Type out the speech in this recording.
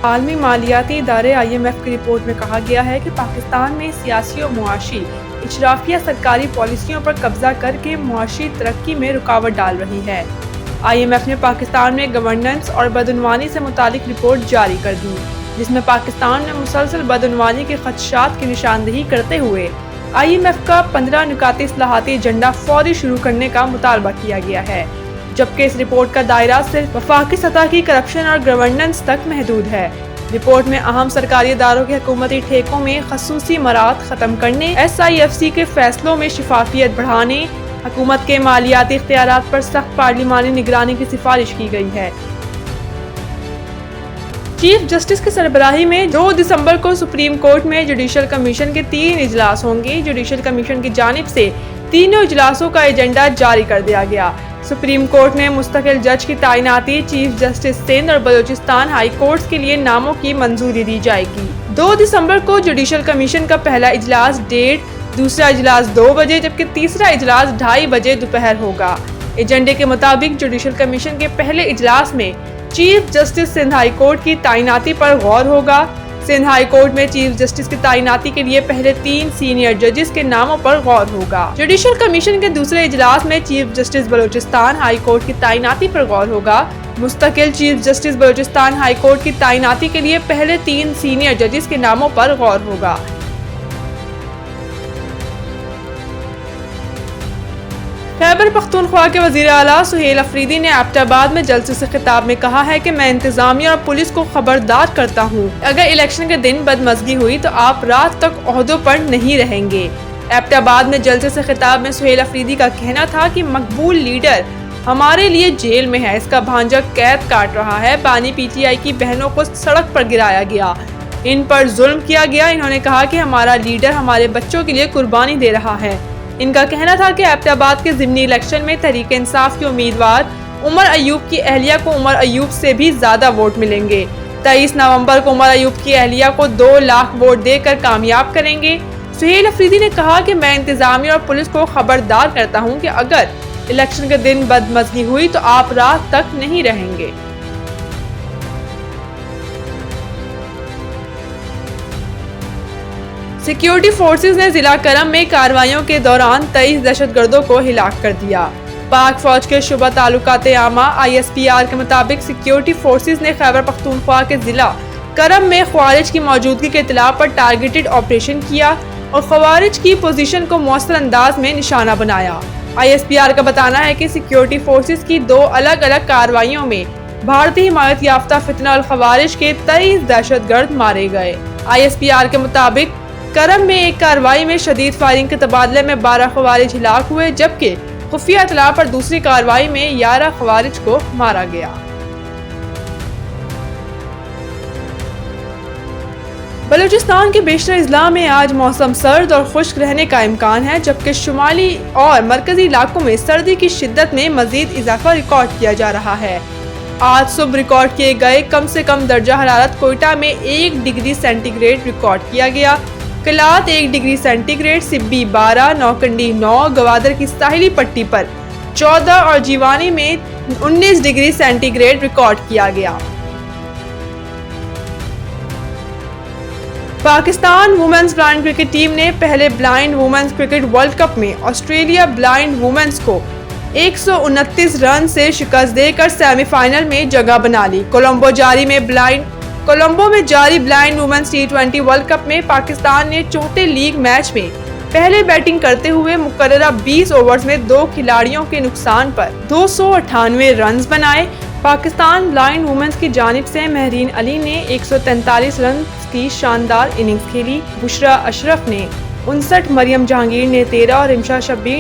عالمی مالیاتی ادارے IMF کی رپورٹ میں کہا گیا ہے کہ پاکستان میں سیاسی و معاشی اشرافیہ سرکاری پالیسیوں پر قبضہ کر کے معاشی ترقی میں رکاوٹ ڈال رہی ہے۔ IMF نے پاکستان میں گورننس اور بدعنوانی سے متعلق رپورٹ جاری کر دی، جس میں پاکستان میں مسلسل بدعنوانی کے خدشات کی نشاندہی کرتے ہوئے IMF کا 15 نکاتی اصلاحاتی ایجنڈا فوری شروع کرنے کا مطالبہ کیا گیا ہے، جبکہ اس رپورٹ کا دائرہ صرف وفاقی سطح کی کرپشن اور گورننس تک محدود ہے۔ رپورٹ میں اہم سرکاری اداروں کے حکومتی ٹھیکوں میں خصوصی مراعات ختم کرنے، SIFC کے فیصلوں میں شفافیت بڑھانے، حکومت کے مالیاتی اختیارات پر سخت پارلیمانی نگرانی کی سفارش کی گئی ہے۔ چیف جسٹس کی سربراہی میں 2 دسمبر کو سپریم کورٹ میں جوڈیشل کمیشن کے 3 اجلاس ہوں گے۔ جوڈیشل کمیشن کی جانب سے تینوں اجلاسوں کا ایجنڈا جاری کر دیا گیا۔ سپریم کورٹ نے مستقل جج کی تعیناتی، چیف جسٹس سندھ اور بلوچستان ہائی کورٹس کے لیے ناموں کی منظوری دی جائے گی۔ 2 دسمبر کو جوڈیشل کمیشن کا پہلا اجلاس 1:30، دوسرا اجلاس 2 بجے جبکہ تیسرا اجلاس 2:30 بجے دوپہر ہوگا۔ ایجنڈے کے مطابق جوڈیشل کمیشن کے پہلے اجلاس میں chief justice Sindh high court کی تعیناتی پر غور ہوگا۔ سندھ ہائی کورٹ میں چیف جسٹس کی تعیناتی کے لیے پہلے 3 سینئر ججز کے ناموں پر غور ہوگا۔ جوڈیشل کمیشن کے دوسرے اجلاس میں chief justice Balochistan high court کی تعیناتی پر غور ہوگا۔ مستقل chief justice Balochistan high court کی تعیناتی کے لیے پہلے 3 سینئر ججز کے ناموں پر غور ہوگا۔ خیبر پختونخوا کے وزیر اعلیٰ سہیل افریدی نے ایبٹ آباد میں جلسے سے خطاب میں کہا ہے کہ میں انتظامیہ اور پولیس کو خبردار کرتا ہوں، اگر الیکشن کے دن بدمزگی ہوئی تو آپ رات تک عہدوں پر نہیں رہیں گے۔ ایبٹ آباد میں جلسے سے خطاب میں سہیل افریدی کا کہنا تھا کہ مقبول لیڈر ہمارے لیے جیل میں ہے، اس کا بھانجا قید کاٹ رہا ہے، بانی PTI کی بہنوں کو سڑک پر گرایا گیا، ان پر ظلم کیا گیا۔ انہوں نے کہا کہ ہمارا لیڈر ہمارے بچوں کے لیے قربانی دے رہا ہے۔ ان کا کہنا تھا کہ ایبٹ آباد کے ضمنی الیکشن میں تحریک انصاف کے امیدوار عمر ایوب کی اہلیہ کو عمر ایوب سے بھی زیادہ ووٹ ملیں گے۔ 23 نومبر کو عمر ایوب کی اہلیہ کو 2 لاکھ ووٹ دے کر کامیاب کریں گے۔ سہیل افریدی نے کہا کہ میں انتظامیہ اور پولیس کو خبردار کرتا ہوں کہ اگر الیکشن کے دن بدمزگی ہوئی تو آپ رات تک نہیں رہیں گے۔ سیکیورٹی فورسز نے ضلع کرم میں کارروائیوں کے دوران 23 دہشت گردوں کو ہلاک کر دیا۔ پاک فوج کے شعبہ تعلقات عامہ ISPR کے مطابق سیکیورٹی فورسز نے خیبر پختونخوا کے ضلع کرم میں خوارج کی موجودگی کے اطلاع پر ٹارگیٹڈ آپریشن کیا اور خوارج کی پوزیشن کو مؤثر انداز میں نشانہ بنایا۔ ISPR کا بتانا ہے کہ سیکیورٹی فورسز کی 2 الگ الگ کارروائیوں میں بھارتی حمایت یافتہ فتنہ الخوارج کے 23 دہشت گرد مارے گئے۔ ISPR کے مطابق کرم میں ایک کارروائی میں شدید فائرنگ کے تبادلے میں 12 خوارج ہلاک ہوئے، جبکہ خفیہ اطلاع پر دوسری کارروائی میں 11 خوارج کو مارا گیا۔ بلوچستان کے بیشتر اضلاع میں آج موسم سرد اور خشک رہنے کا امکان ہے، جبکہ شمالی اور مرکزی علاقوں میں سردی کی شدت میں مزید اضافہ ریکارڈ کیا جا رہا ہے۔ آج صبح ریکارڈ کیے گئے کم سے کم درجہ حرارت کوئٹہ میں 1 ڈگری سینٹی گریڈ ریکارڈ کیا گیا، کلات 1 ڈگری سینٹی گریڈ، سبی 12، نوکنڈی 9، گوادر کی ساحلی پٹی پر 14 اور جیوانی میں 19 ڈگری سینٹی گریڈ ریکارڈ کیا گیا۔ Pakistan women's blind cricket team نے پہلے blind women's cricket world cup میں آسٹریلیا بلائنڈ وومنز کو 129 رن سے شکست دے کر سیمی فائنل میں جگہ بنا لی۔ کولمبو میں جاری blind women's T20 world cup میں پاکستان نے چوتھے لیگ میچ میں پہلے بیٹنگ کرتے ہوئے مقررہ 20 اوورز میں 2 کھلاڑیوں کے نقصان پر 298 رنز بنائے۔ پاکستان بلائنڈ وومنز کی جانب سے مہرین علی نے 143 رنز کی شاندار اننگز کھیلی، بشرا اشرف نے 59، مریم جہانگیر نے 13 اور رمشا شبیر